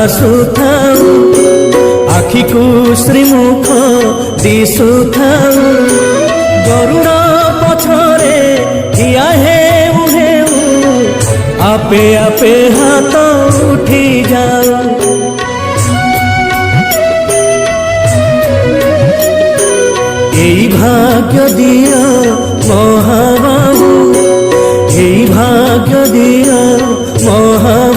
भासुथाऊ आखि को श्रीमुख दिशुथाऊ गरुड़ पछरे ठिया हेउ हेउ आपे आपे हाथ उठी जाऊ एई भाग्य दिया महाबाबू एई भाग्य दिया महाबाबू।